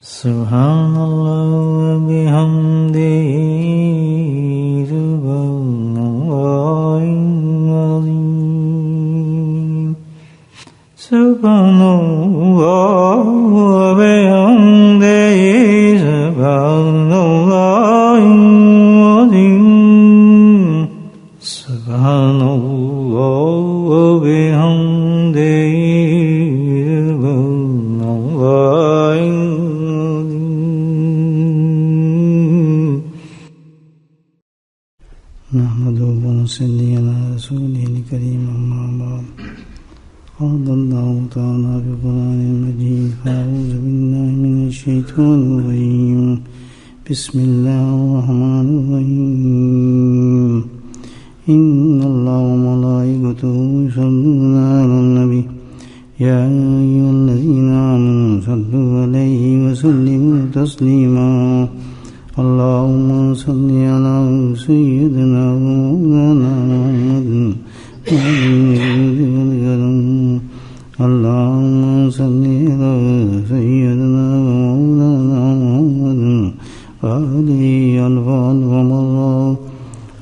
سبحان اللہ وبحمدہ سبحان اللہ العظیم سبحان اللہ وبحمدہ سبحان اللہ العظیم سبحان اللہ وبحمدہ صلی علی رسول کریم اما بعد قال اللہ تعالی فی القرآن المجید فاعوذ باللہ من الشیطان الرجیم بسم اللہ الرحمن الرحیم ان اللہ وملائکتہ یصلون علی النبی یا ایھا الذین آمنوا صلوا علیہ وسلموا تسلیما اللهم صل على سيدنا ومولانا محمد اللهم صل على سيدنا ومولانا محمد وآله ألف مرة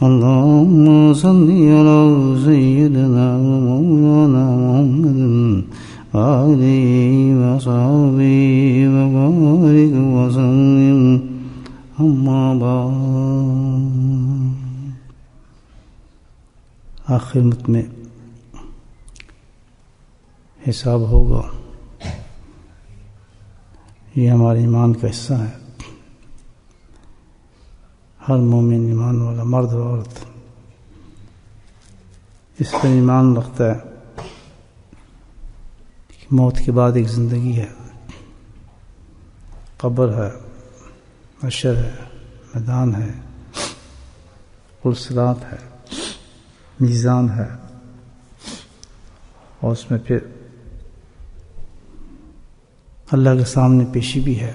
اللهم صل على سيدنا ومولانا محمد وآله وصحبه وبارك وسلم اما بعد۔ آخر میں حساب ہوگا، یہ ہمارے ایمان کا حصہ ہے۔ ہر مومن ایمان والا مرد و عورت اس پر ایمان رکھتا ہے کہ موت کے بعد ایک زندگی ہے، قبر ہے، حشر ہے، میدان ہے، صراط ہے، میزان ہے، اور اس میں پھر اللہ کے سامنے پیشی بھی ہے۔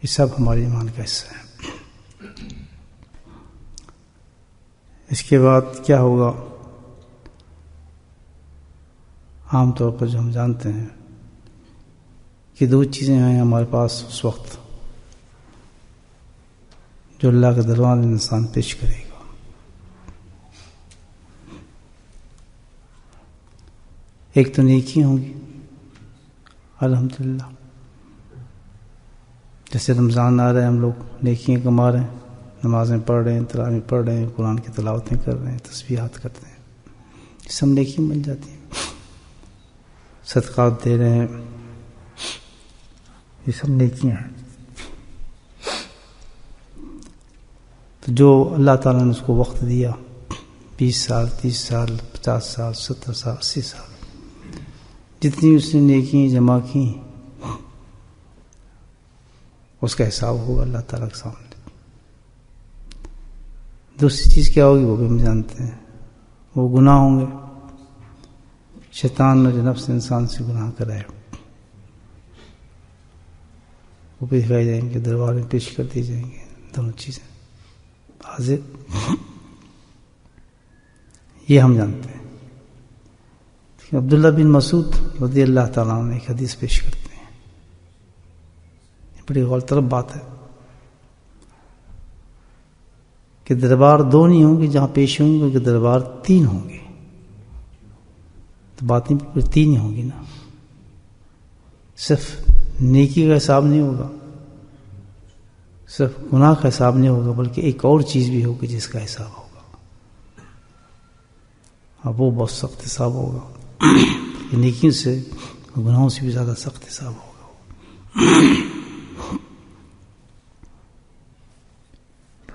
یہ سب ہمارے ایمان کا حصہ ہے۔ اس کے بعد کیا ہوگا؟ عام طور پر جو ہم جانتے ہیں کہ دو چیزیں ہیں ہمارے پاس اس وقت جو اللہ کے دربار میں انسان پیش کرے گا۔ ایک تو نیکی ہوں گی، الحمدللہ، جیسے رمضان آ رہا ہے، ہم لوگ نیکیاں کما رہے ہیں، نمازیں پڑھ رہے ہیں، تراویح پڑھ رہے ہیں، قرآن کی تلاوتیں کر رہے ہیں، تسبیحات کرتے ہیں، یہ سب نیکی مل جاتی ہیں، صدقات دے رہے ہیں، یہ سب نیکیاں ہیں۔ تو جو اللہ تعالیٰ نے اس کو وقت دیا، 20 سال، 30 سال، 50 سال، 70 سال، 80 سال، جتنی اس نے نیکیاں جمع کی، اس کا حساب ہوگا اللہ تعالیٰ کے سامنے۔ دوسری چیز کیا ہوگی وہ بھی ہم جانتے ہیں، وہ گناہ ہوں گے۔ شیطان نے جو نفس انسان سے گناہ کرائے وہ بھی دکھائی جائیں گے، دربار میں پیش کر دی جائیں گے، دونوں چیزیں حاضر۔ یہ ہم جانتے ہیں۔ عبداللہ بن مسعود رضی اللہ تعالیٰ عنہ ایک حدیث پیش کرتے ہیں، یہ بڑی غور طلب بات ہے کہ دربار دو نہیں ہوں گے جہاں پیش ہوں گے، بلکہ دربار 3 ہوں گے۔ تو باتیں پھر 3 ہی ہوں گی نا، صرف نیکی کا حساب نہیں ہوگا، صرف گناہ کا حساب نہیں ہوگا، بلکہ ایک اور چیز بھی ہوگی جس کا حساب ہوگا، اور وہ بہت سخت حساب ہوگا۔ نیکیوں سے گناہوں سے بھی زیادہ سخت حساب ہوگا۔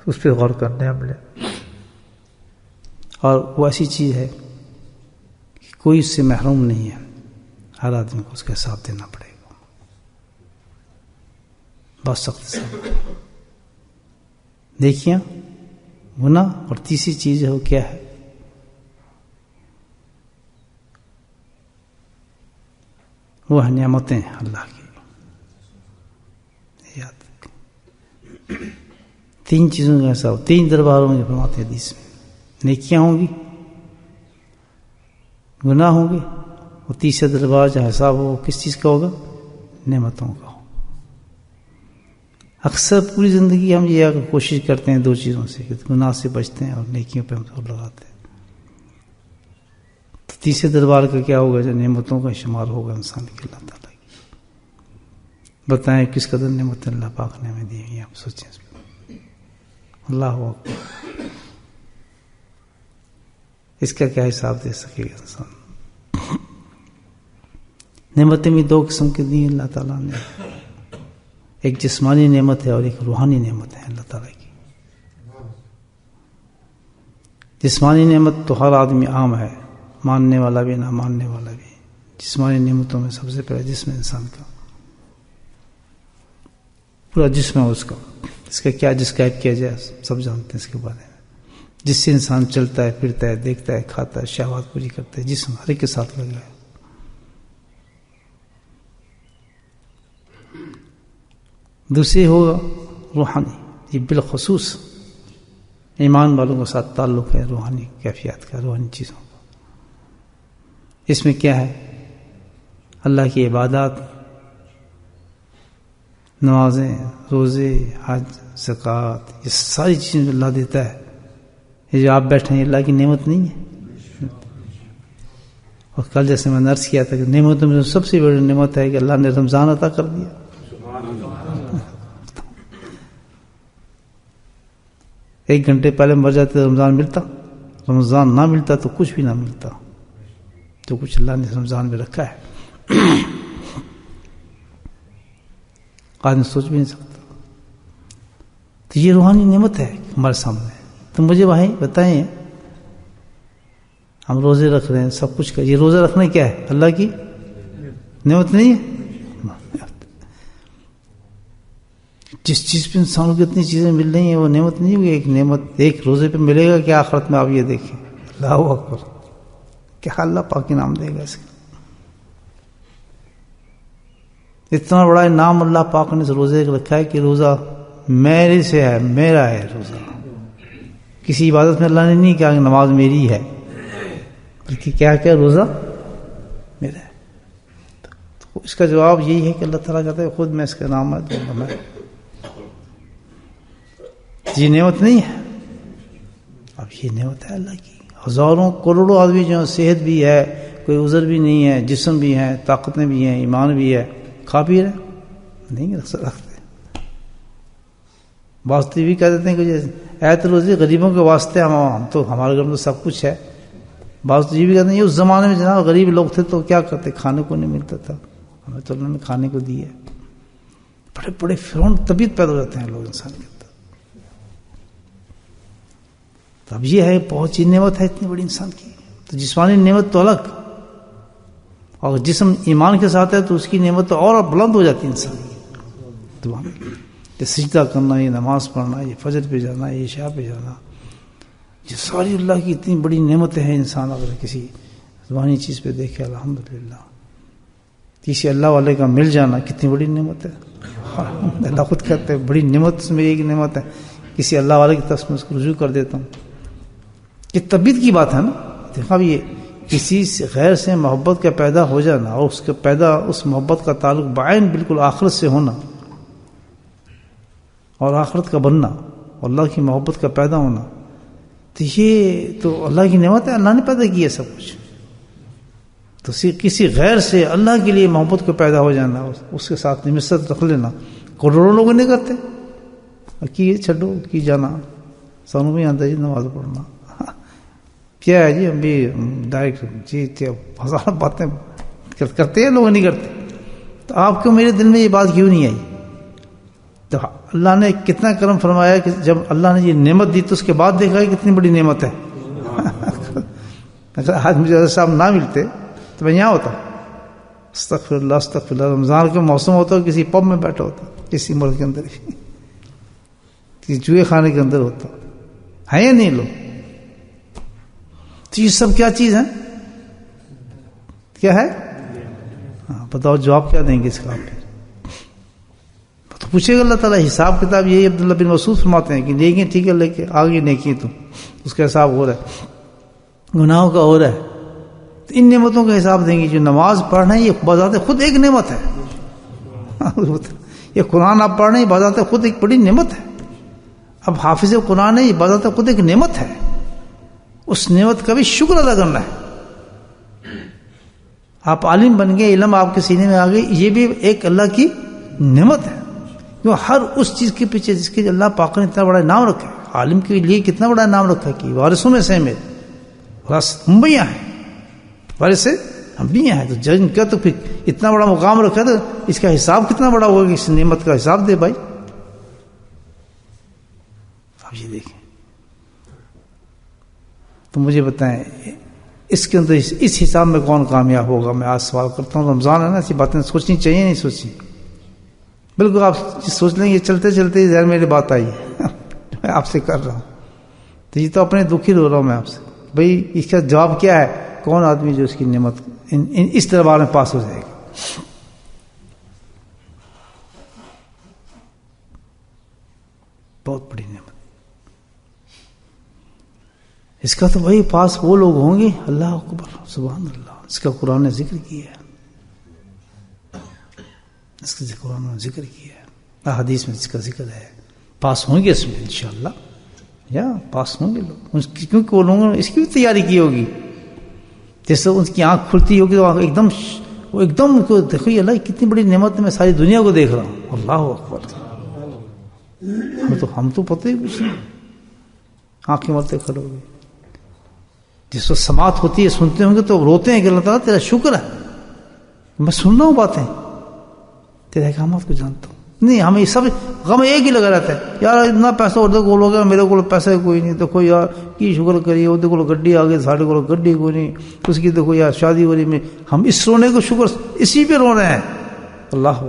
اس پہ غور کرنے ہم لے، اور وہ ایسی چیز ہے کہ کوئی اس سے محروم نہیں ہے، ہر آدمی کو اس کا حساب دینا پڑے گا، بہت سخت حساب۔ دیکھیے گناہ، اور تیسری چیز ہے وہ کیا ہے؟ وہ ہے نعمتیں اللہ کی۔ یاد 3 چیزوں کا حساب، 3 درباروں میں فرماتے ہیں حدیث میں، نیکیاں ہوں گی، گناہ ہوں گے، اور تیسرا دربار جہاں حساب ہو کس چیز کا ہوگا؟ نعمتوں کا ہو. اکثر پوری زندگی ہم یہ کوشش کرتے ہیں دو چیزوں سے کہ گناہ سے بچتے ہیں اور نیکیوں پہ ہم سب لگاتے ہیں. تو تیسرے دربار کا کیا ہوگا جو نعمتوں کا شمار ہوگا انسان کی اللہ تعالیٰ کی. بتائیں کس قدر نعمتیں اللہ پاک نے ہمیں دی ہیں, آپ سوچیں اس پہ. اللہ اکبر, اس کا کیا حساب دے سکے گا انسان. نعمتیں بھی دو قسم کی دی اللہ تعالیٰ نے, ایک جسمانی نعمت ہے اور ایک روحانی نعمت ہے اللہ تعالیٰ کی. جسمانی نعمت تو ہر آدمی عام ہے, ماننے والا بھی نہ ماننے والا بھی. جسمانی نعمتوں میں سب سے پہلے جسم انسان کا, پورا جسم ہے اس کا. اس کا کیا ڈسکرائب کیا جائے, سب جانتے ہیں اس کے بارے میں. جس سے انسان چلتا ہے, پھرتا ہے, دیکھتا ہے, کھاتا ہے, شہوات پوری کرتا ہے. جسم ہر ایک کے ساتھ لگ رہا ہے. دوسری ہوگا روحانی, یہ بالخصوص ایمان والوں کے ساتھ تعلق ہے روحانی کیفیات کا, روحانی چیزوں کا. اس میں کیا ہے, اللہ کی عبادات, نمازیں, روزے, حج, زکوٰۃ, یہ ساری چیزیں جو اللہ دیتا ہے. یہ جو آپ بیٹھے ہیں اللہ کی نعمت نہیں ہے. اور کل جیسے میں نے عرض کیا تھا کہ نعمتوں میں سب سے بڑی نعمت ہے کہ اللہ نے رمضان عطا کر دیا. ایک گھنٹے پہلے مر جاتے تو رمضان ملتا, رمضان نہ ملتا تو کچھ بھی نہ ملتا. جو کچھ اللہ نے رمضان میں رکھا ہے آدمی سوچ بھی نہیں سکتا. تو یہ روحانی نعمت ہے ہمارے سامنے. تو مجھے بھائی بتائیں, ہم روزے رکھ رہے ہیں, سب کچھ کر, یہ روزہ رکھنا کیا ہے, اللہ کی نعمت نہیں ہے. جس چیز پہ انسانوں کو اتنی چیزیں مل رہی ہیں وہ نعمت نہیں ہوگی. ایک نعمت ایک روزے پہ ملے گا کہ آخرت میں آپ یہ دیکھیں. اللہ اکبر, کیا اللہ پاک انعام دے گا اس کا. اتنا بڑا انعام اللہ پاک نے اس روزے کو رکھا ہے کہ روزہ میرے سے ہے, میرا ہے روزہ. کسی عبادت میں اللہ نے نہیں کہا کہ نماز میری ہے, بلکہ کیا کہ روزہ میرا ہے. تو اس کا جواب یہی ہے کہ اللہ تعالیٰ کہتا ہے خود میں اس کا نام ہے دوں گا میں. یہ نعمت نہیں ہے, اب یہ نعمت ہے اللہ کی. ہزاروں کروڑوں آدمی جو صحت بھی ہے, کوئی عذر بھی نہیں ہے, جسم بھی ہے, طاقتیں بھی ہیں, ایمان بھی ہے, کھا پی رہے نہیں رکھتے. واسطے بھی کہہ دیتے ہیں کہ ایت روزی غریبوں کے واسطے, ہم تو ہمارے گھر میں تو سب کچھ ہے. بعض تو یہ بھی کہتے ہیں اس زمانے میں جناب غریب لوگ تھے تو کیا کرتے, کھانے کو نہیں ملتا تھا, ہمیں تو اللہ نے کھانے کو دی ہے. بڑے بڑے فرعون طبیعت پیدا ہو جاتے ہیں لوگ انسان کے اندر. اب یہ ہے بہت سی نعمت ہے اتنی بڑی انسان کی. تو جسمانی نعمت تو الگ, اور جسم ایمان کے ساتھ ہے تو اس کی نعمت تو اور بلند ہو جاتی ہے انسان کی. دعا میں یہ سجدہ کرنا, یہ نماز پڑھنا, یہ فجر پہ جانا, یہ عشاء پہ جانا, یہ ساری اللہ کی اتنی بڑی نعمتیں ہیں. انسان اگر کسی زبانی چیز پہ دیکھے الحمدللہ, کسی اللہ والے کا مل جانا کتنی بڑی نعمت ہے. اللہ خود کہتے ہیں بڑی نعمت اس میں ایک نعمت ہے, کسی اللہ والے کی طرف میں اس کو رجوع کر دیتا ہوں. یہ طبیعت کی بات ہے نا. دیکھا بھی, یہ کسی سے غیر سے محبت کا پیدا ہو جانا اور اس کے پیدا اس محبت کا تعلق بعین بالکل آخرت سے ہونا اور آخرت کا بننا, اللہ کی محبت کا پیدا ہونا, تو یہ تو اللہ کی نعمت ہے. اللہ نے پیدا کیا سب کچھ. تو کسی غیر سے اللہ کے لیے محبت کو پیدا ہو جانا, اس کے ساتھ نمسط رکھ لینا, کروڑوں لوگ نہیں کرتے. کی چھڈو کی جانا, سانوں بھی آتا جی نماز پڑھنا کیا ہے جی, ہم بھی ڈائریکٹ جی ہزار باتیں کرتے ہیں, لوگ نہیں کرتے. تو آپ کو میرے دل میں یہ بات کیوں نہیں آئی؟ تو اللہ نے کتنا کرم فرمایا کہ جب اللہ نے یہ نعمت دی تو اس کے بعد دیکھا ہے کتنی بڑی نعمت ہے. اگر آج مجھے حضرت صاحب نہ ملتے تو میں یہاں ہوتا, استغفر اللہ استغفر اللہ. رمضان کا موسم ہوتا, کسی پب میں بیٹھا ہوتا, کسی ملک کے اندر, کسی جوئے خانے کے اندر ہوتا ہے یا نہیں لوگ. تو یہ سب کیا چیز ہے, کیا ہے؟ ہاں بتاؤ جواب کیا دیں گے اس کا؟ تو پوچھے گا اللہ تعالیٰ حساب کتاب. یہی عبداللہ بن مسعود فرماتے ہیں کہ نیکی ٹھیک ہے, لے کے آگے نیکی تو اس کا حساب ہو رہا ہے, گناہوں کا ہو رہا ہے. تو ان نعمتوں کا حساب دیں گے. جو نماز پڑھنا ہے یہ بذات خود ایک نعمت ہے. یہ قرآن آپ پڑھ رہے ہیں بذات خود ایک بڑی نعمت ہے. اب حافظ قرآن ہے یہ بذات خود ایک نعمت ہے. اس نعمت کا بھی شکر ادا کرنا ہے. آپ عالم بن گئے, علم آپ کے سینے میں آ گئی, یہ بھی ایک اللہ کی نعمت ہے. کیوں ہر اس چیز کے پیچھے جس کے اللہ پاک نے اتنا بڑا نام رکھا ہے. عالم کے لیے کتنا بڑا نام رکھا ہے کہ وارثوں میں سے میرے وارث ہم بھی ہیں, وارث ہم بھی ہیں. تو جن کا تو پھر اتنا بڑا مقام رکھا تو اس کا حساب کتنا بڑا ہوگا کہ اس نعمت کا حساب دے بھائی. آپ یہ دیکھیں تو مجھے بتائیں اس کے اندر اس حساب میں کون کامیاب ہوگا. میں آج سوال کرتا ہوں, رمضان ہے نا, ایسی باتیں سوچنی چاہیے نہیں سوچی. بالکل آپ سوچ لیں گے چلتے چلتے ذہن میری بات آئی ہے میں آپ سے کر رہا ہوں. تو یہ تو اپنے دکھی رو رہا ہوں میں آپ سے. بھائی اس کا جواب کیا ہے؟ کون آدمی جو اس کی نعمت اس دربار میں پاس ہو جائے گا؟ بہت بڑی نعمت. اس کا تو وہی پاس وہ لوگ ہوں گے, اللہ اکبر سبحان اللہ, اس کا قرآن نے ذکر کیا ہے, اس کا قرآن نے ذکر کیا ہے, حدیث میں اس کا ذکر ہے. پاس ہوں گے اس میں انشاءاللہ, یا پاس ہوں گے لوگ, کیونکہ وہ لوگوں نے اس کی بھی تیاری کی ہوگی. جیسے ان کی آنکھ کھلتی ہوگی تو ایک دم دیکھو اللہ کتنی بڑی نعمت ہے, میں ساری دنیا کو دیکھ رہا ہوں. اللہ اکبر. ہم تو پتہ ہی کچھ نہیں, آنکھیں ملتے کھڑے ہو گئے. جس کو سماعت ہوتی ہے سنتے ہوں گے تو روتے ہیں کہ اللہ تعالیٰ تیرا شکر ہے میں سن رہا ہوں باتیں, تیرے احکامات کو جانتا ہوں. نہیں, ہمیں سب غم ایک ہی لگا رہتا ہے, یار اتنا پیسہ ادھر کو لوگ میرے کو پیسہ کوئی نہیں, دیکھو یار کی شکر کریے, ادھر کو گڈی آ گئی, ساڑھے کو گڈی کوئی نہیں, اس کی دیکھو یار شادی ہو رہی. میں ہم اس رونے کو شکر اسی پہ رو رہے ہیں. اللہ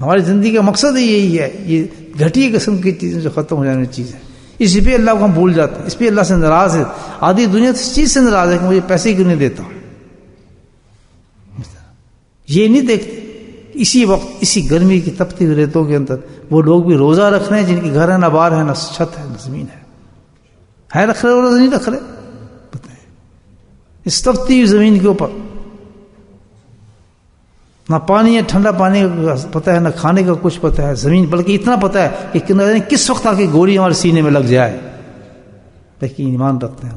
ہماری زندگی کا مقصد ہی یہی ہے, یہ گھٹی قسم کی چیزیں جو ختم ہو جانے چیزیں, اسی پہ اللہ کو ہم بھول جاتے ہیں, اس پہ اللہ سے ناراض ہے. آدھی دنیا اس چیز سے ناراض ہے کہ مجھے پیسے کیوں نہیں دیتا. یہ نہیں دیکھتے اسی وقت اسی گرمی کی تپتی ہوئی ریتوں کے اندر وہ لوگ بھی روزہ رکھ رہے ہیں جن کے گھر ہے, نہ بار ہے, نہ چھت ہے, نہ زمین ہے رکھ رہے روزہ نہیں رکھ رہے. بتائیں اس تپتی ہوئی زمین کے اوپر نہ پانی ہے, ٹھنڈا پانی کا پتہ ہے, نہ کھانے کا کچھ پتہ ہے. زمین بلکہ اتنا پتہ ہے کہ کس وقت آ کے گولی ہمارے سینے میں لگ جائے, لیکن ایمان رکھتے ہیں.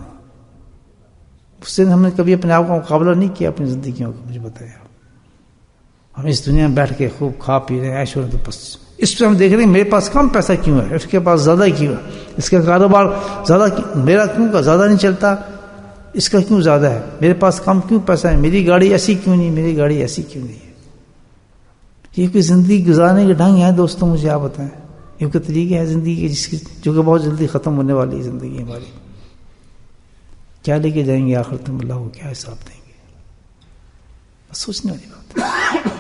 اس سے ہم نے کبھی اپنے آپ کا مقابلہ نہیں کیا اپنی زندگیوں کا. مجھے بتایا ہم اس دنیا میں بیٹھ کے خوب کھا پی رہے ہیں, عیش ہو رہے, تو بس اس پہ ہم دیکھ رہے ہیں میرے پاس کم پیسہ کیوں ہے, اس کے پاس زیادہ کیوں ہے, اس کا کاروبار زیادہ, میرا کیوں کا زیادہ نہیں چلتا, اس کا کیوں زیادہ ہے, میرے پاس کم کیوں پیسہ ہے, میری گاڑی ایسی کیوں نہیں, میری گاڑی ایسی کیوں نہیں ہے. یہ کوئی زندگی گزارنے کے ڈھنگ ہے دوستوں, مجھے آپ بتائیں, یہ کوئی طریقے ہے زندگی کے جس کی جو کہ بہت جلدی ختم ہونے والی ہے زندگی ہماری. کیا لے کے جائیں گے آخر تم, اللہ کو کیا حساب دیں گے. بس سوچنے والی بات ہے.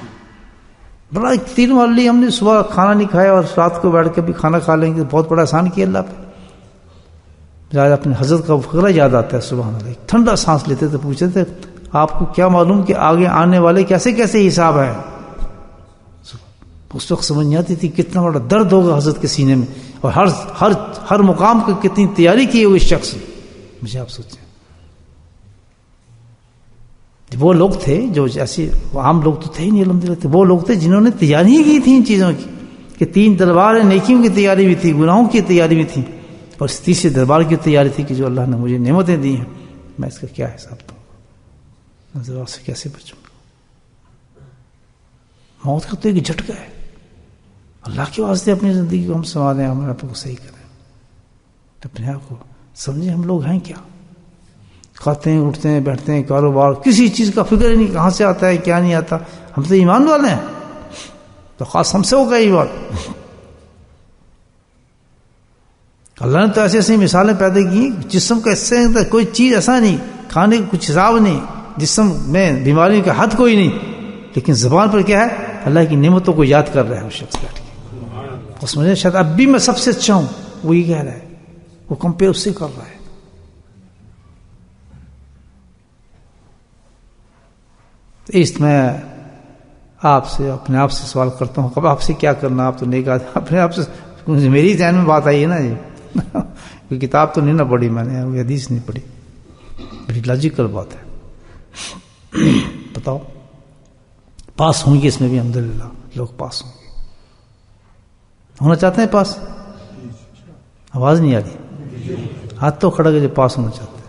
بڑا تین والی ہم نے صبح کھانا نہیں کھایا اور رات کو بیٹھ کے بھی کھانا کھا لیں گے, بہت بڑا احسان کیا اللہ پہ. آج اپنے حضرت کا فقرہ یاد آتا ہے, سبحان اللہ, ٹھنڈا سانس لیتے تھے, پوچھتے تھے آپ کو کیا معلوم کہ آگے آنے والے کیسے کیسے حساب ہے. اس وقت سمجھ نہیں آتی تھی کتنا بڑا درد ہوگا حضرت کے سینے میں, اور ہر مقام کو کتنی تیاری کی ہوئی شخص. مجھے آپ سوچیں وہ لوگ تھے جو جیسے عام لوگ تو تھے ہی نہیں الحمدللہ, وہ لوگ تھے جنہوں نے تیاری کی تھی ان چیزوں کی, کہ 3 دربار نیکیوں کی تیاری بھی تھی, گناہوں کی تیاری بھی تھی, اور اس تیسرے دربار کی تیاری تھی کہ جو اللہ نے مجھے نعمتیں دی ہیں میں اس کا کیا حساب دوں, نظر سے کیسے بچوں. موت کا تو ایک جھٹکا ہے. اللہ کے واسطے اپنی زندگی کو ہم سنواریں, ہم آپ کو صحیح کریں, اپنے آپ کو سمجھیں ہم لوگ ہیں کیا. کھاتے ہیں, اٹھتے ہیں, بیٹھتے ہیں, کاروبار کسی چیز کا فکر ہی نہیں, کہاں سے آتا ہے کیا نہیں آتا. ہم تو ایمان والے ہیں, تو خاص ہم سے ہوگا ایمان. اللہ نے تو ایسی ایسی مثالیں پیدا کی, جسم کا اس سے کوئی چیز ایسا نہیں, کھانے کا کچھ حساب نہیں, جسم میں بیماری کا حد کوئی نہیں, لیکن زبان پر کیا ہے, اللہ کی نعمتوں کو یاد کر رہا ہے وہ شخص بیٹھ کے. اس میں شاید اب بھی میں سب سے اچھا ہوں, وہ یہ کہہ رہا ہے, وہ کمپیئر اس سے کر رہا ہے. اس میں آپ سے اپنے آپ سے سوال کرتا ہوں, اب آپ سے کیا کرنا, آپ تو نہیں کہا اپنے آپ سے. میری ذہن میں بات آئی ہے نا جی, کوئی کتاب تو نہیں نہ پڑھی میں نے, کوئی حدیث نہیں پڑھی, بڑی لاجیکل بات ہے. بتاؤ پاس ہوں گے اس میں بھی الحمدللہ، لوگ پاس ہوں گے. ہونا چاہتے ہیں پاس؟ آواز نہیں آ رہی؟ ہاتھ تو کھڑا کر جو پاس ہونا چاہتے ہیں.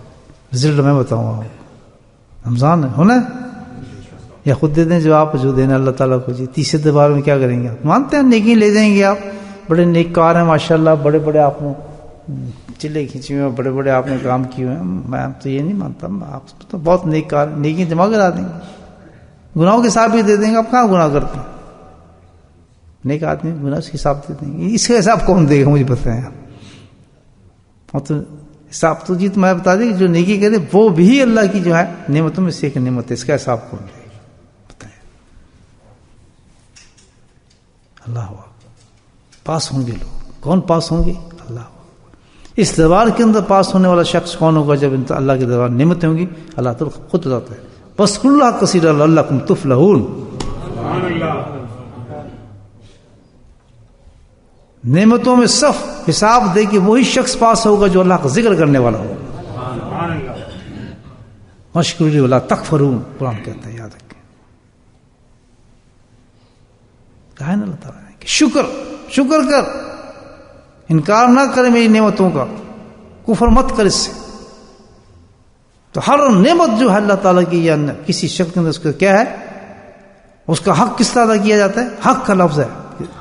رزلٹ میں بتاؤں گا. رمضان ہے ہونا ہے یا خود دے دیں جواب جو دینا اللہ تعالیٰ کو. جی تیسرے دوبارے میں کیا کریں گے؟ آپ مانتے ہیں نیکی لے جائیں گے. آپ بڑے نیک کار ہیں ماشاءاللہ، بڑے بڑے آپ نے چلے کھینچے ہوئے ہیں، بڑے بڑے آپ نے کام کیے ہوئے ہیں. میں تو یہ نہیں مانتا، آپ تو بہت نیک کار، نیکی جمع کرا دیں گے، گناہوں کے حساب بھی دے دیں گے. آپ کہاں گناہ کرتے ہیں؟ نیک آدمی گناہ کے حساب دے دیں گے. اس کا حساب کون دے گا مجھے بتائیں آپ. اور تو حساب تو جی تو میں بتا دیں جو نیکی کہتے ہیں وہ بھی اللہ کی جو ہے نعمتوں میں سے ایک نعمت ہے. اس کا حساب کون دے گا بتائیں. اللہ پاس ہوں گے لوگ. کون پاس ہوں گے؟ اللہ. اس دربار کے اندر پاس ہونے والا شخص کون ہوگا؟ جب اللہ کے دربار نعمتیں ہوں گی. اللہ تعالیٰ خود بتاتا ہے وَاذْكُرُوا اللَّهَ كَثِيرًا لَعَلَّكُمْ تُفْلِحُونَ. نعمتوں میں صف حساب دے کہ وہی شخص پاس ہوگا جو اللہ کا ذکر کرنے والا ہوگا. وَاشْكُرُوا لِي وَلَا تَكْفُرُونَ قرآن کہتا ہے، یاد رکھیں. کہا ہے نا اللہ تعالیٰ نے کہ شکر کر، انکار نہ کرے میری نعمتوں کا، کفر مت کر اس سے. تو ہر نعمت جو ہے اللہ تعالیٰ کی یا کسی شخص کے اندر اس کا کیا ہے، اس کا حق کس طرح ادا کیا جاتا ہے؟ حق کا لفظ ہے.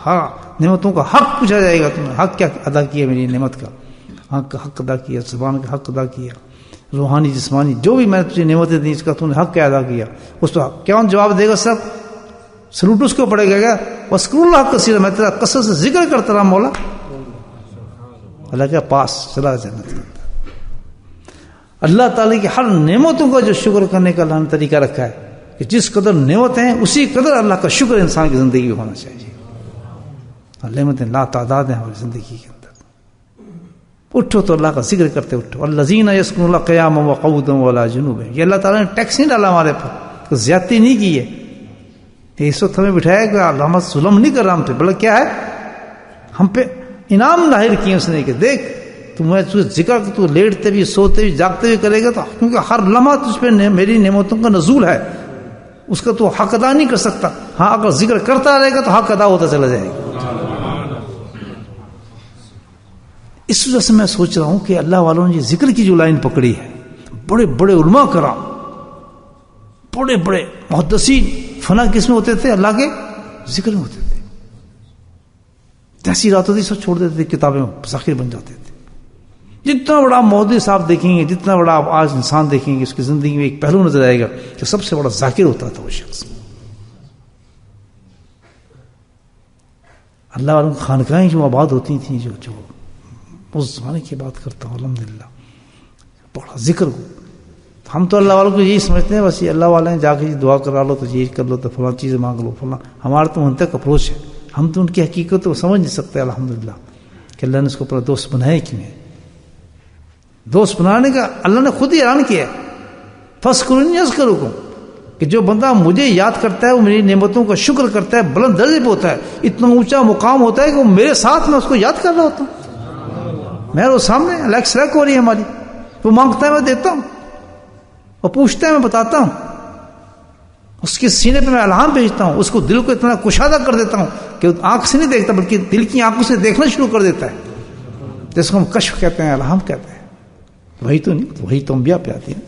ہاں نعمتوں کا حق پوچھا جائے گا، تم نے حق کیا ادا کیا میری نعمت کا؟ حق کا حق ادا کیا، زبان کا حق ادا کیا، روحانی جسمانی جو بھی میں نے تجھے نعمتیں دی اس کا تم نے حق کیا ادا کیا؟ اس تو کیا جواب دے گا؟ سب سلوٹ اس کو پڑے گا. کیا وَاذْكُرُوا اللَّهَ كَثِيرًا، میں تیرا کثرت سے ذکر کرتا رہا مولا. اللہ کے پاس چلا جنت کے اندر. اللہ تعالیٰ کی ہر نعمتوں کا جو شکر کرنے کا اللہ نے طریقہ رکھا ہے کہ جس قدر نعمتیں ہیں اسی قدر اللہ کا شکر انسان کی زندگی میں ہونا چاہیے. نعمتیں لا تعداد ہیں ہماری زندگی کے اندر. اٹھو تو اللہ کا ذکر کرتے اٹھو. الذین یذکرون اللہ قیاما وقعودا وعلی جنوبہم. یہ اللہ تعالیٰ نے ٹیکس نہیں ڈالا ہمارے پر، زیادتی نہیں کی ہے. اس وقت ہمیں بٹھایا کہ اللہ ظلم نہیں کر رہا ہم پہ، بلکہ کیا ہے ہم پہ انعام ظاہر کیے اس نے کہ دیکھ تمہیں ذکر تو لیٹتے بھی سوتے بھی جاگتے بھی کرے گا، تو کیونکہ ہر لمحہ تجھ پہ میری نعمتوں کا نزول ہے، اس کا تو حق ادا نہیں کر سکتا. ہاں اگر ذکر کرتا رہے گا تو حق ادا ہوتا چلا جائے گا. اس وجہ سے میں سوچ رہا ہوں کہ اللہ والوں نے یہ ذکر کی جو لائن پکڑی ہے، بڑے بڑے علماء کرام، بڑے بڑے محدثین فنا کس میں ہوتے تھے؟ اللہ کے ذکر میں ہوتے تھے. تحصیل آتی تھی سب چھوڑ دیتے تھے، کتابیں ذخیر بن جاتے تھے. جتنا بڑا محدث آپ دیکھیں گے، جتنا بڑا آپ آج انسان دیکھیں گے، اس کی زندگی میں ایک پہلو نظر آئے گا کہ سب سے بڑا ذاکر ہوتا تھا وہ شخص. اللہ والوں کی خانقاہیں جو آباد ہوتی تھیں، جو اس زمانے کی بات کرتا ہوں الحمدللہ، بڑا ذکر ہو. ہم تو اللہ والوں کو یہی سمجھتے ہیں بس یہ اللہ والے ہیں، جا کے دعا کرا لو تو یہ کر لو تو فلاں چیز مانگ لو فلاں. ہمارا تو منطق اپروچ ہے، ہم تو ان کی حقیقت کو سمجھ نہیں سکتے الحمدللہ کہ اللہ نے اس کو اپنا دوست بنایا کیوں ہے. دوست بنانے کا اللہ نے خود ہی اعلان کیا ہے، فَاذْكُرُونِي أَذْكُرْكُمْ، کہ جو بندہ مجھے یاد کرتا ہے وہ میری نعمتوں کا شکر کرتا ہے، بلند درجے پہ ہوتا ہے، اتنا اونچا مقام ہوتا ہے کہ وہ میرے ساتھ میں اس کو یاد کر رہا ہوتا ہوں. میں وہ سامنے لیک ہو رہی ہے ہماری، وہ مانگتا ہے میں دیتا ہوں، وہ پوچھتا ہے میں بتاتا ہوں، اس کے سینے پہ میں الہام بھیجتا ہوں، اس کو دل کو اتنا کشادہ کر دیتا ہوں کہ آنکھ سے نہیں دیکھتا بلکہ دل کی آنکھوں سے دیکھنا شروع کر دیتا ہے، جس کو ہم کشف کہتے ہیں، الہام کہتے ہیں. وہی تو نہیں، وہی تو انبیاء پہ آتی ہے.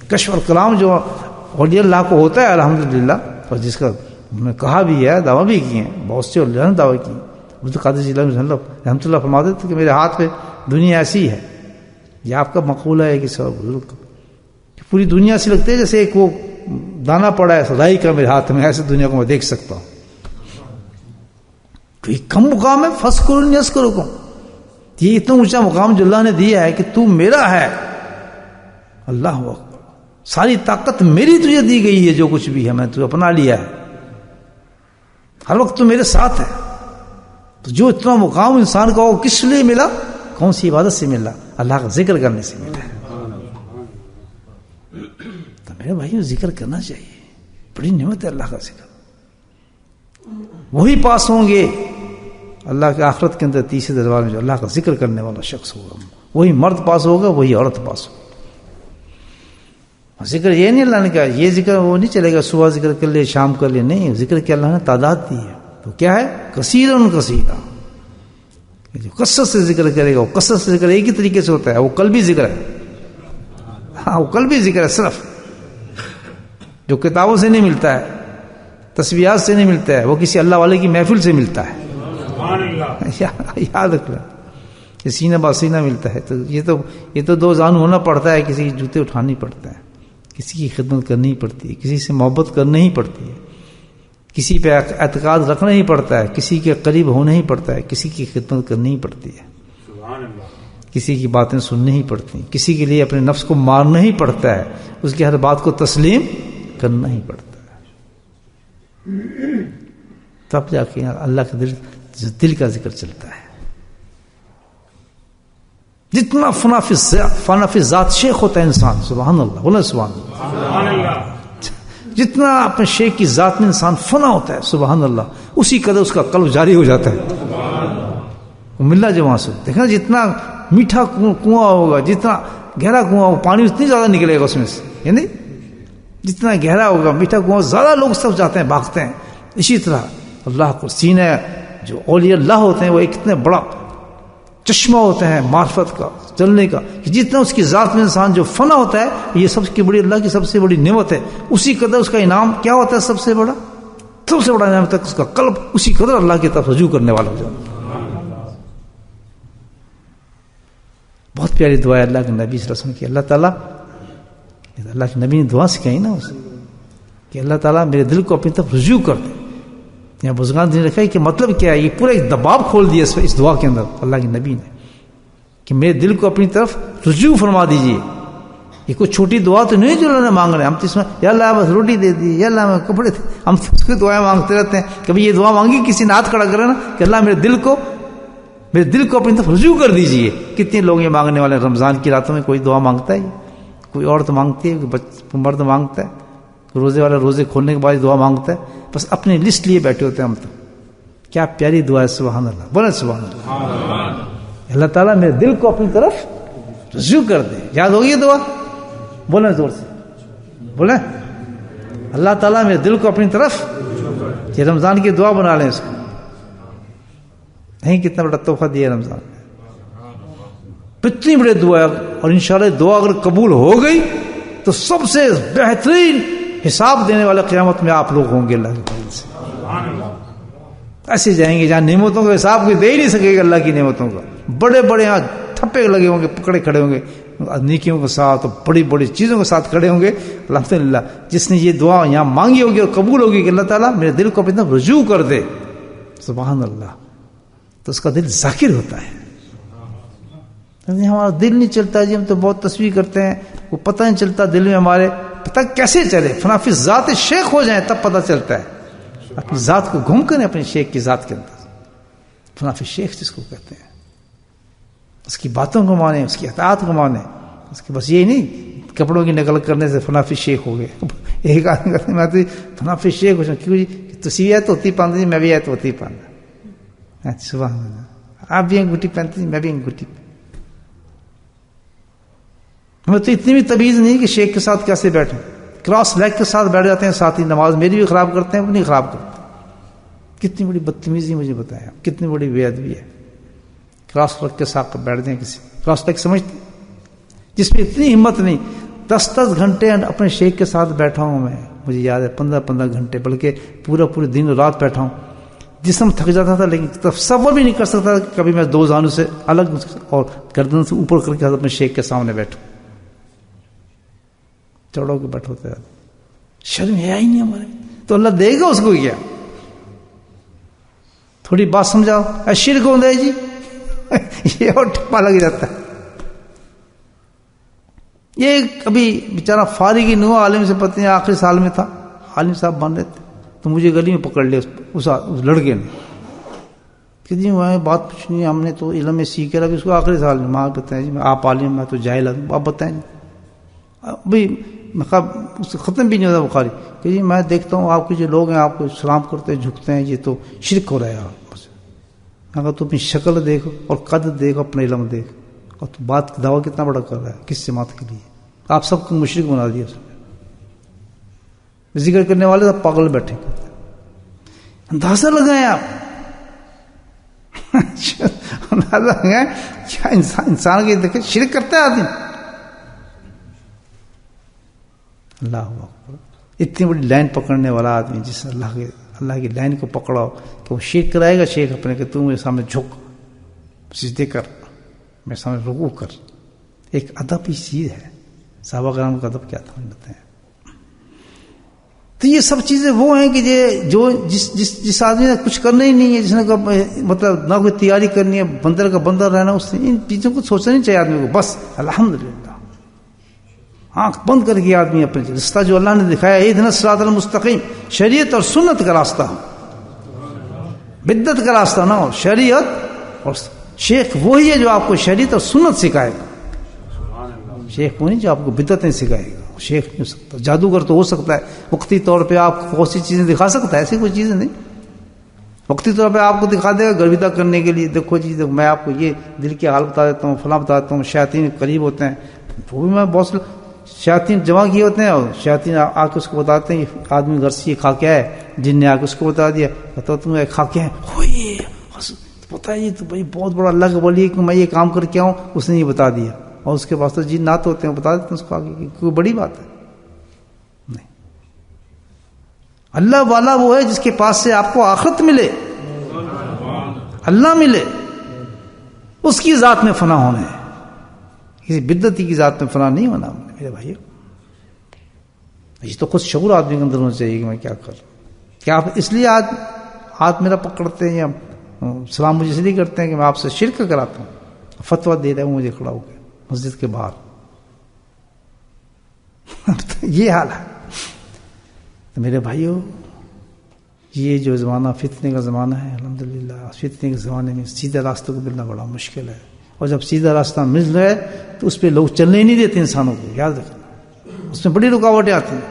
کشف اور کلام جو اولیاء اللہ کو ہوتا ہے الحمدللہ، اور جس کا میں کہا بھی ہے، دعویٰ بھی کیے ہیں، بہت سے اولیاء نے دعویٰ کی. عبد القادر جیلانی رحمۃ اللہ فرماتے تھے کہ میرے ہاتھ پہ دنیا ایسی ہے، یہ آپ کا مقولہ ہے کہ سب بزرگ کا، پوری دنیا سے لگتے ہے جیسے ایک وہ دانا پڑا ہے رائی کا میرے ہاتھ میں، ایسے دنیا کو میں دیکھ سکتا ہوں. تو یہ کم مقام ہے، فَاذْكُرُونِي أَذْكُرْكُمْ. یہ اتنا اونچا مقام جو اللہ نے دیا ہے کہ تو میرا ہے. اللہ اکبر، ساری طاقت میری تجھے دی گئی ہے، جو کچھ بھی ہے میں تجھے اپنا لیا ہے، ہر وقت تو میرے ساتھ ہے. تو جو اتنا مقام انسان کا وہ کس لیے ملا؟ کون سی عبادت سے ملا؟ اللہ کا ذکر کرنے سے ملا ہے. تو میرے بھائیوں ذکر کرنا چاہیے، بڑی نعمت ہے اللہ کا ذکر. وہی پاس ہوں گے اللہ کے آخرت کے اندر تیسرے دربار میں جو اللہ کا ذکر کرنے والا شخص ہوگا، وہی مرد پاس ہوگا، وہی عورت پاس ہوگا. ذکر یہ نہیں اللہ نے کہا یہ ذکر وہ نہیں چلے گا صبح ذکر کر لے شام کر لے، نہیں، ذکر کی اللہ نے تعداد دی ہے، تو کیا ہے کثیرن کثیرا، جو کثرت سے ذکر کرے گا وہ کثرت سے ذکر ایک ہی طریقے سے ہوتا ہے، وہ قلبی ذکر ہے، ہاں وہ قلبی ذکر ہے صرف، جو کتابوں سے نہیں ملتا ہے، تسبیحات سے نہیں ملتا ہے، وہ کسی اللہ والے کی محفل سے ملتا ہے، یاد رکھنا، یہ سینہ باسینہ ملتا ہے، تو یہ تو دو زانو ہونا پڑتا ہے، کسی کی جوتے اٹھانی پڑتا ہے، کسی کی خدمت کرنی پڑتی ہے، کسی سے محبت کرنا ہی پڑتی ہے، کسی پہ اعتقاد رکھنا ہی پڑتا ہے، کسی کے قریب ہونا ہی پڑتا ہے، کسی کی خدمت کرنی ہی پڑتی ہے، کسی کی باتیں سننی ہی پڑتی ہیں، کسی کے لیے اپنے نفس کو مارنا ہی پڑتا ہے، اس کی ہر بات کو تسلیم کرنا ہی پڑتا ہے، تب جا کے اللہ کا دل کا ذکر چلتا ہے۔ جتنا فنا فی ذات شیخ ہوتا ہے انسان، سبحان اللہ، بولے سبحان اللہ، جتنا اپنے شیخ کی ذات میں انسان فنا ہوتا ہے، سبحان اللہ، اسی قدر اس کا قلب جاری ہو جاتا ہے، ملا جو وہاں سے دیکھنا، جتنا میٹھا کنواں ہوگا، جتنا گہرا کنواں ہوگا، پانی اتنی زیادہ نکلے گا اس میں سے، یعنی جتنا گہرا ہوگا میٹھا کنواں، زیادہ لوگ سب جاتے ہیں، بھاگتے ہیں۔ اسی طرح اللہ کو سینے جو اولیاء اللہ ہوتے ہیں وہ ایک اتنے بڑا چشمہ ہوتے ہیں معرفت کا، چلنے کا، کہ جتنا اس کی ذات میں انسان جو فنا ہوتا ہے، یہ سب کی بڑی اللہ کی سب سے بڑی نعمت ہے، اسی قدر اس کا انعام کیا ہوتا ہے، سب سے بڑا انعام تک اس کا قلب اسی قدر اللہ کی طرف رجوع کرنے والا ہو جاتا ہے۔ بہت پیاری دعا ہے اللہ کے نبی صلی اللہ علیہ وسلم کی، اللہ تعالیٰ، اللہ کے نبی نے دعا سکھائی نا اسے کہ اللہ تعالیٰ میرے دل کو اپنی طرف رجوع کر دے۔ یہاں بزرگان نے لکھا ہے کہ مطلب کیا ہے، یہ پورا ایک دباؤ کھول دیا اس دعا کے اندر اللہ کے نبی نے کہ میرے دل کو اپنی طرف رجوع فرما دیجئے۔ یہ کوئی چھوٹی دعا تو نہیں جو انہوں نے مانگ رہے ہیں، ہم تو اس میں یا اللہ بس روٹی دے دی، یا اللہ میں کپڑے دے، ہم تو اس کی دعائیں مانگتے رہتے ہیں۔ کبھی یہ دعا مانگی کسی نے ہاتھ کھڑا کرے نا کہ اللہ میرے دل کو اپنی طرف رجوع کر دیجئے۔ کتنے لوگ یہ مانگنے والے ہیں، رمضان کی راتوں میں کوئی دعا مانگتا ہے، کوئی عورت مانگتی ہے، کوئی مرد مانگتا ہے، روزے والا روزے کھولنے کے بعد دعا مانگتا ہے، بس اپنی لسٹ لیے بیٹھے ہوتے ہیں ہم تو۔ کیا پیاری دعا ہے، سبحان اللہ، بولے سبحان اللہ۔ اللہ تعالیٰ میرے دل کو اپنی طرف رجوع کر دے، یاد ہوگی یہ دعا، بولیں زور سے، بولیں اللہ تعالیٰ میرے دل کو اپنی طرف، یہ رمضان کی دعا بنا لیں اس کو، نہیں کتنا بڑا تحفہ دیا رمضان میں، اتنی بڑی دعا ہے، اور انشاءاللہ دعا اگر قبول ہو گئی تو سب سے بہترین حساب دینے والے قیامت میں آپ لوگ ہوں گے اللہ کے فضل سے۔ ایسے جائیں گے جہاں نعمتوں کا حساب کوئی دے ہی نہیں سکے گا، اللہ کی نعمتوں کا، بڑے بڑے یہاں تھپے لگے ہوں گے، پکڑے کھڑے ہوں گے نیکیوں کے ساتھ، بڑی بڑی چیزوں کے ساتھ کھڑے ہوں گے۔ الحمدللہ جس نے یہ دعا یہاں مانگی ہوگی اور قبول ہوگی کہ اللہ تعالیٰ میرے دل کو اپنی طرف رجوع کر دے، سبحان اللہ، تو اس کا دل ذاکر ہوتا ہے۔ ہمارا دل نہیں چلتا جی، ہم تو بہت تسبیح کرتے ہیں، وہ پتہ نہیں چلتا دل میں ہمارے، پتہ کیسے چلے، فنا فی ذات شیخ ہو جائیں تب پتہ چلتا ہے، اپنی ذات کو گھوم کریں اپنے شیخ کی ذات کے اندر، فنا فی شیخ جس کو کہتے ہیں، اس کی باتوں کو مانیں، اس کی اطاعت کو مانیں، اس کے بس یہی نہیں کپڑوں کی نقل کرنے سے فنا فی شیخ ہو گئے۔ ایک آدمی کہتے ہیں میں تو فنا فی شیخ ہو جاؤں، کیوں جی تسی ہے تو ہوتی پاندی، میں بھی ہے تو ہوتی پاندا، سبحان اللہ، آپ بھی انگوٹھی پہنتے میں بھی انگوٹھی، ہمیں تو اتنی بھی تمیز نہیں کہ شیخ کے ساتھ کیسے بیٹھیں، کراس لیگ کے ساتھ بیٹھ جاتے ہیں ساتھ ہی، نماز میری بھی خراب کرتے ہیں، وہ نہیں خراب کرتے۔ کتنی بڑی بدتمیزی مجھے بتایا، کتنی بڑی بے ادبی ہے، کراس لیگ کے ساتھ بیٹھ دیں کسی، کراس لیگ سمجھتے جس میں اتنی ہمت نہیں، 10 گھنٹے اپنے شیخ کے ساتھ بیٹھا ہوں میں، مجھے یاد ہے 15 گھنٹے، بلکہ پورے دن اور رات بیٹھا ہوں، جسم تھک جاتا تھا لیکن تصور بھی نہیں کر سکتا کہ کبھی میں 2 زانوں سے الگ اور گردن سے اوپر کر کے اپنے شیخ کے سامنے بیٹھوں، چڑھو کے بیٹھو ہوتے شرم ہے ہی نہیں ہمارے، تو اللہ دے گا اس کو کیا؟ تھوڑی بات سمجھاؤ، شرک ہوتا ہے جی، یہ اور ٹپا لگ جاتا ہے۔ یہ کبھی بیچارہ فارغ ہی نہیں ہوا، عالم سے پتہ نہیں آخری سال میں تھا، عالم صاحب بن رہے تھے، تو مجھے گلی میں پکڑ لیا اس لڑکے نے کہ جی میں بات پوچھنی ہے، ہم نے تو علم میں سیکھ رہا، اس کو آخری سال میں ماں بتائیں جی آپ عالم، میں تو جاہل آدمی، آپ بتائیں بھائی، اس سے ختم بھی نہیں ہوتا بخاری کہ جی میں دیکھتا ہوں آپ کے جو لوگ ہیں آپ کو سلام کرتے ہیں، جھکتے ہیں، یہ تو شرک ہو رہا ہے آپ سے۔ اگر تو اپنی شکل دیکھو اور قد دیکھو، اپنا علم دیکھو، اور تو بات دعویٰ کتنا بڑا کر رہا ہے، کس سماعت کے لیے، آپ سب کو مشرک بنا دیا اس نے۔ ذکر کرنے والے تو پاگل بیٹھے کرتے ہیں. اندازہ لگائیں آپ، اندازہ لگائیں کیا انسان کے دیکھیں شرک کرتا ہے آدمی. اللہ اکبر، اتنی بڑی لائن پکڑنے والا آدمی جس نے اللہ کی لائن کو پکڑاؤ کہ وہ شرک کرائے گا. شیخ اپنے کہ تو میرے سامنے جھک، سجدے کر، میرے سامنے رکوع کر. ایک ادب ہی چیز ہے. صحابہ کرام کا ادب کیا تھا بتائیں. تو یہ سب چیزیں وہ ہیں کہ جو جس آدمی نے کچھ کرنا ہی نہیں ہے، جس نے مطلب نہ کوئی تیاری کرنی ہے، بندر کا بندر رہنا، اس نے ان چیزوں کو سوچنا نہیں چاہیے آدمی کو. بس الحمدللہ آنکھ بند کر کے آدمی اپنے رستہ جو اللہ نے دکھایا، اہدنا الصراط المستقیم، شریعت اور سنت کا راستہ ہو، بدعت کا راستہ نہ ہو. شریعت اور شیخ وہی ہے جو آپ کو شریعت اور سنت سکھائے گا. شیخ وہ نہیں جو آپ کو بدعتیں سکھائے گا. شیخ نہیں ہو سکتا. جادوگر تو ہو سکتا ہے، وقتی طور پہ آپ کو بہت سی چیزیں دکھا سکتا ہے، ایسی کوئی چیزیں نہیں. وقتی طور پہ آپ کو دکھا دے گا گرویدہ کرنے کے لیے. دیکھو جی میں آپ کو یہ دل کی حال بتا دیتا ہوں، فلاں بتا دیتا ہوں. شیاطین قریب ہوتے ہیں، وہ بھی میں بہت شیاطین جمع کیے ہوتے ہیں، اور شیاطین آ کے اس کو بتاتے ہیں کہ آدمی گھر سے یہ کھا کے آئے. جن نے آ کے اس کو بتا دیا، بتاؤ تم کھا کے آئے پتا ہے جی تو بھائی بہت بڑا اللہ کا ولی ہے کہ میں یہ کام کر کے آؤں. اس نے یہ بتا دیا، اور اس کے پاس تو جنات ہوتے ہیں، بتا دیتے ہیں اس کو آگے. کوئی بڑی بات ہے نہیں. اللہ والا وہ ہے جس کے پاس سے آپ کو آخرت ملے، اللہ ملے. اس کی ذات میں فنا ہونا ہے، کسی بدعتی کی ذات میں فنا نہیں ہونا میرے بھائیو. یہ تو خود شعور آدمی کے اندر ہونا چاہیے کہ میں کیا کر رہا ہوں. کیا آپ اس لیے آج ہاتھ میرا پکڑتے ہیں یا سلام مجھے اس لیے کرتے ہیں کہ میں آپ سے شرک کراتا ہوں؟ فتویٰ دے رہا ہوں مجھے کھڑا ہو کے مسجد کے باہر. یہ حال ہے. تو میرے بھائیو، یہ جو زمانہ فتنے کا زمانہ ہے، الحمدللہ فتنے کے زمانے میں سیدھا راستہ کو ملنا بڑا مشکل ہے. اور جب سیدھا راستہ مل رہا ہے تو اس پہ لوگ چلنے ہی نہیں دیتے انسانوں کو. یاد رکھنا، اس میں بڑی رکاوٹیں آتی ہیں.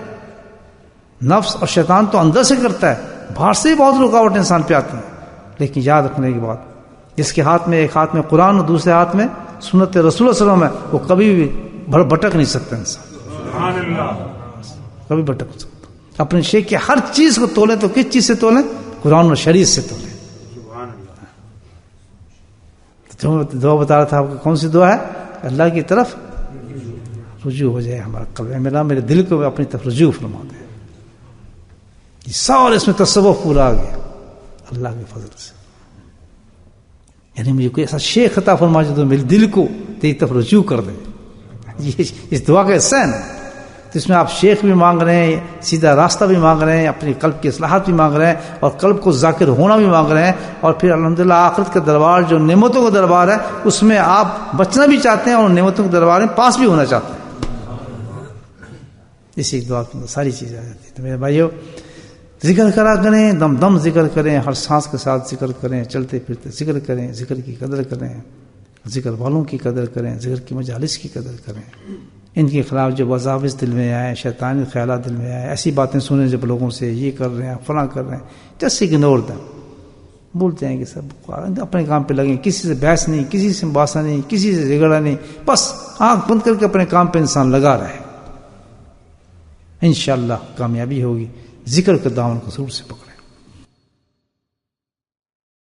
نفس اور شیطان تو اندر سے کرتا ہے، باہر سے بھی بہت رکاوٹیں انسان پہ آتی ہیں. لیکن یاد رکھنے کی بات، جس کے ہاتھ میں ایک ہاتھ میں قرآن اور دوسرے ہاتھ میں سنت رسول اللہ صلی اللہ علیہ وسلم ہے، وہ کبھی بھی بھٹک نہیں سکتا انسان. کبھی بھٹک نہیں سکتا. اپنے شیخ کی ہر چیز کو تولیں تو کس چیز سے تولیں؟ قرآن اور شریعت سے تولیں. دعا بتا رہا تھا آپ کو، کون سی دعا ہے؟ اللہ کی طرف رجوع ہو جائے ہمارا قلب. میرے دل کو اپنی طرف رجوع فرما دے. یہ سارے اس میں تصوف پورا آ گیا اللہ کے فضل سے. یعنی مجھے کوئی ایسا شیخ عطا فرما جو میرے دل کو تیری طرف رجوع کر دے. یہ اس دعا کا حصہ ہے نا. تو اس میں آپ شیخ بھی مانگ رہے ہیں، سیدھا راستہ بھی مانگ رہے ہیں، اپنی قلب کی اصلاحات بھی مانگ رہے ہیں، اور قلب کو ذاکر ہونا بھی مانگ رہے ہیں. اور پھر الحمدللہ آخرت کا دربار جو نعمتوں کا دربار ہے، اس میں آپ بچنا بھی چاہتے ہیں اور نعمتوں کے دربار میں پاس بھی ہونا چاہتے ہیں. اسی دعا کے اندر ساری چیزیں آ جاتی ہیں. تو میرے بھائیو، ذکر کرا کریں، دم دم ذکر کریں، ہر سانس کے ساتھ ذکر کریں، چلتے پھرتے ذکر کریں، ذکر کی قدر کریں، ذکر والوں کی قدر کریں، ذکر کی مجالس کی قدر کریں. ان کے خلاف جو وساوس دل میں آئے، شیطانی خیالات دل میں آئے، ایسی باتیں سنیں جب لوگوں سے یہ کر رہے ہیں فلاں کر رہے ہیں، جسٹ اگنور دم. بولتے ہیں کہ سب اپنے کام پہ لگیں، کسی سے بحث نہیں، کسی سے مباحثہ نہیں، کسی سے جھگڑا نہیں. بس آنکھ بند کر کے اپنے کام پہ انسان لگا رہے، انشاءاللہ کامیابی ہوگی. ذکر کا دامن کو ضرور سے پکڑ.